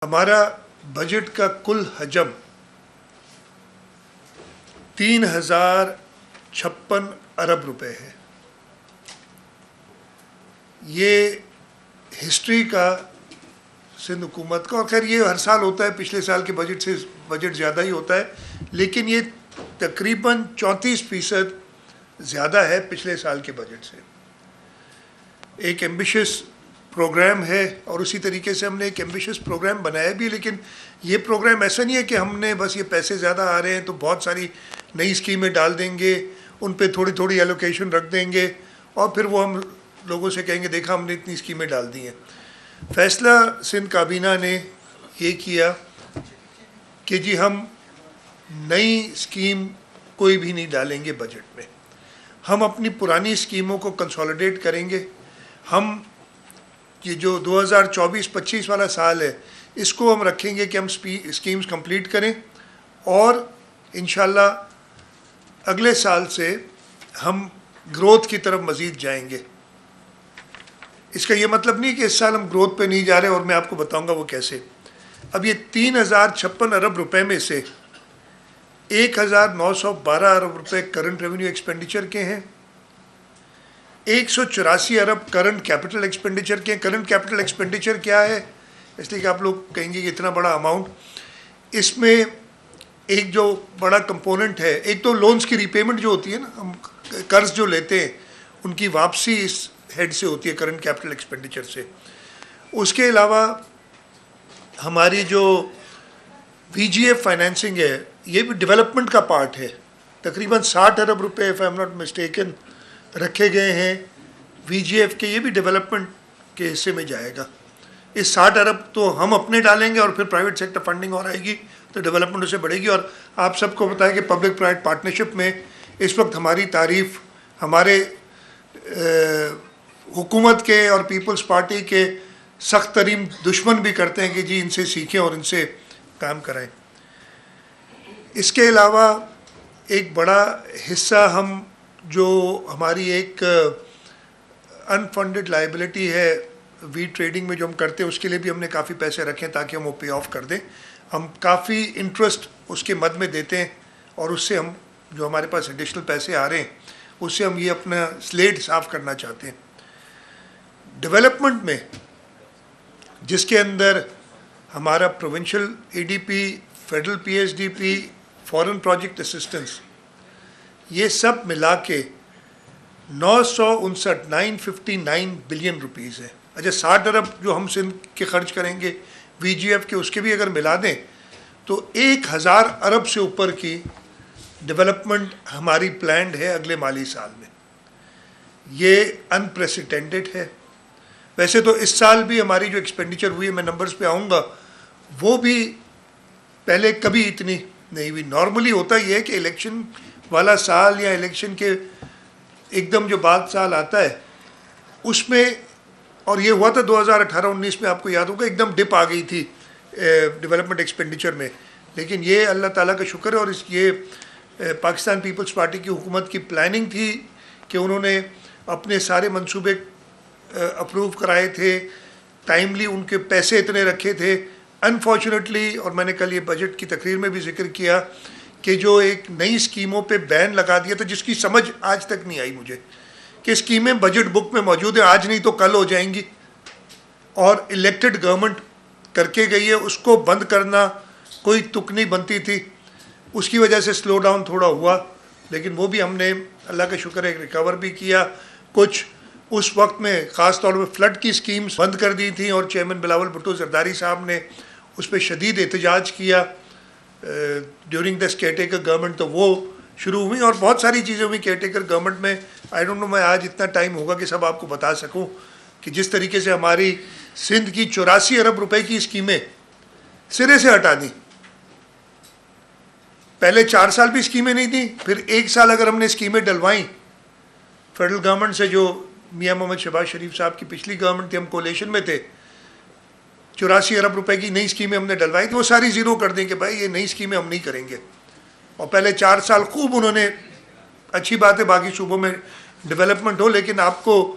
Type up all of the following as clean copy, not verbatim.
ہمارا بجٹ کا کل حجم 3056 ارب روپے ہے. یہ ہسٹری کا سندھ حکومت کا، اور خیر یہ ہر سال ہوتا ہے، پچھلے سال کے بجٹ سے بجٹ زیادہ ہی ہوتا ہے، لیکن یہ تقریباً 34% زیادہ ہے پچھلے سال کے بجٹ سے. ایک ایمبیشس پروگرام ہے، اور اسی طریقے سے ہم نے ایک ایمبیشس پروگرام بنایا بھی، لیکن یہ پروگرام ایسا نہیں ہے کہ ہم نے بس یہ پیسے زیادہ آ رہے ہیں تو بہت ساری نئی اسکیمیں ڈال دیں گے، ان پہ تھوڑی تھوڑی ایلوکیشن رکھ دیں گے، اور پھر وہ ہم لوگوں سے کہیں گے دیکھا ہم نے اتنی اسکیمیں ڈال دی ہیں. فیصلہ سندھ کابینہ نے یہ کیا کہ جی ہم نئی اسکیم کوئی بھی نہیں ڈالیں گے بجٹ میں، ہم اپنی پرانی اسکیموں کو کنسالیڈیٹ کریں گے. ہم یہ جو 2024-25 والا سال ہے اس کو ہم رکھیں گے کہ ہم اسکیمز کمپلیٹ کریں، اور انشاءاللہ اگلے سال سے ہم گروتھ کی طرف مزید جائیں گے. اس کا یہ مطلب نہیں کہ اس سال ہم گروتھ پہ نہیں جا رہے، اور میں آپ کو بتاؤں گا وہ کیسے. اب یہ 3056 ارب روپے میں سے 1912 ارب روپے کرنٹ ریونیو ایکسپینڈیچر کے ہیں، 184 ارب کرنٹ کیپٹل ایکسپینڈیچر کے ہیں. کرنٹ کیپٹل ایکسپینڈیچر کیا ہے؟ اس لیے کہ آپ لوگ کہیں گے کہ اتنا بڑا اماؤنٹ، اس میں ایک جو بڑا کمپوننٹ ہے، ایک تو لونز کی ریپیمنٹ جو ہوتی ہے نا، ہم قرض جو لیتے ہیں ان کی واپسی اس ہیڈ سے ہوتی ہے، کرنٹ کیپٹل ایکسپینڈیچر سے. اس کے علاوہ ہماری جو وی جی ایف فائنینسنگ ہے یہ بھی ڈیولپمنٹ کا پارٹ ہے. تقریباً 60 ارب روپے if I am not mistaken رکھے گئے ہیں وی جی ایف کے، یہ بھی ڈیولپمنٹ کے حصے میں جائے گا. اس 60 ارب تو ہم اپنے ڈالیں گے، اور پھر پرائیویٹ سیکٹر فنڈنگ اور آئے گی تو ڈیولپمنٹ اسے بڑھے گی. اور آپ سب کو بتائیں کہ پبلک پرائیویٹ پارٹنرشپ میں اس وقت ہماری تعریف ہمارے حکومت کے اور پیپلز پارٹی کے سخت ترین دشمن بھی کرتے ہیں کہ جی ان سے سیکھیں اور ان سے کام کرائیں. اس کے علاوہ ایک بڑا حصہ ہم جو ہماری ایک انفنڈڈ لائبلٹی ہے وی ٹریڈنگ میں جو ہم کرتے ہیں، اس کے لیے بھی ہم نے کافی پیسے رکھے ہیں تاکہ ہم وہ پے آف کر دیں. ہم کافی انٹرسٹ اس کے مد میں دیتے ہیں، اور اس سے ہم جو ہمارے پاس ایڈیشنل پیسے آ رہے ہیں اس سے ہم یہ اپنا سلیٹ صاف کرنا چاہتے ہیں. ڈیولپمنٹ میں جس کے اندر ہمارا provincial A D P, federal P S D P, foreign project assistance, یہ سب ملا کے 959 بلین روپیز ہے. اچھا 60 ارب جو ہم سندھ کے خرچ کریں گے وی جی ایف کے، اس کے بھی اگر ملا دیں تو 1000 ارب سے اوپر کی ڈیولپمنٹ ہماری پلانڈ ہے اگلے مالی سال میں. یہ انپریسیڈنٹڈ ہے. ویسے تو اس سال بھی ہماری جو ایکسپینڈیچر ہوئی ہے، میں نمبرز پہ آؤں گا، وہ بھی پہلے کبھی اتنی نہیں ہوئی. نارملی ہوتا یہ ہے کہ الیکشن والا سال یا الیکشن کے ایک دم جو بعد سال آتا ہے اس میں، اور یہ ہوا تھا 2018-19 میں، آپ کو یاد ہوگا ایک دم ڈپ آ گئی تھی ڈیولپمنٹ ایکسپینڈیچر میں. لیکن یہ اللہ تعالیٰ کا شکر ہے، اور یہ پاکستان پیپلز پارٹی کی حکومت کی پلاننگ تھی کہ انہوں نے اپنے سارے منصوبے اپروو کرائے تھے، ٹائملی ان کے پیسے اتنے رکھے تھے. انفارچونیٹلی، اور میں نے کل یہ بجٹ کی تقریر میں بھی ذکر کیا کہ جو ایک نئی اسکیموں پہ بین لگا دیا تھا جس کی سمجھ آج تک نہیں آئی مجھے، کہ اسکیمیں بجٹ بک میں موجود ہیں، آج نہیں تو کل ہو جائیں گی، اور الیکٹڈ گورنمنٹ کر کے گئی ہے، اس کو بند کرنا کوئی تک نہیں بنتی تھی. اس کی وجہ سے سلو ڈاؤن تھوڑا ہوا، لیکن وہ بھی ہم نے اللہ کا شکر ہے ریکور بھی کیا. کچھ اس وقت میں خاص طور پہ فلڈ کی اسکیمز بند کر دی تھیں، اور چیئرمین بلاول بھٹو زرداری صاحب نے اس پہ شدید احتجاج کیا during this care taker government, تو وہ شروع ہوئی. اور بہت ساری چیزیں ہوئی کیئر ٹیکر گورنمنٹ میں. آئی ڈونٹ نو میں آج اتنا ٹائم ہوگا کہ سب آپ کو بتا سکوں کہ جس طریقے سے ہماری سندھ کی 84 ارب روپے کی اسکیمیں سرے سے ہٹا دیں. پہلے 4 سال بھی اسکیمیں نہیں تھیں، پھر 1 سال اگر ہم نے اسکیمیں ڈلوائیں فیڈرل گورنمنٹ سے، جو میاں محمد شہباز شریف صاحب کی پچھلی گورنمنٹ تھی، ہم کولیشن میں تھے، 84 ارب روپے کی نئی اسکیمیں ہم نے ڈلوائی تو وہ ساری زیرو کر دیں کہ بھائی یہ نئی اسکیمیں ہم نہیں کریں گے. اور پہلے 4 سال خوب انہوں نے، اچھی بات ہے باقی صوبوں میں ڈیولپمنٹ ہو، لیکن آپ کو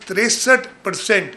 63%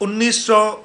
1900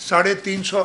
350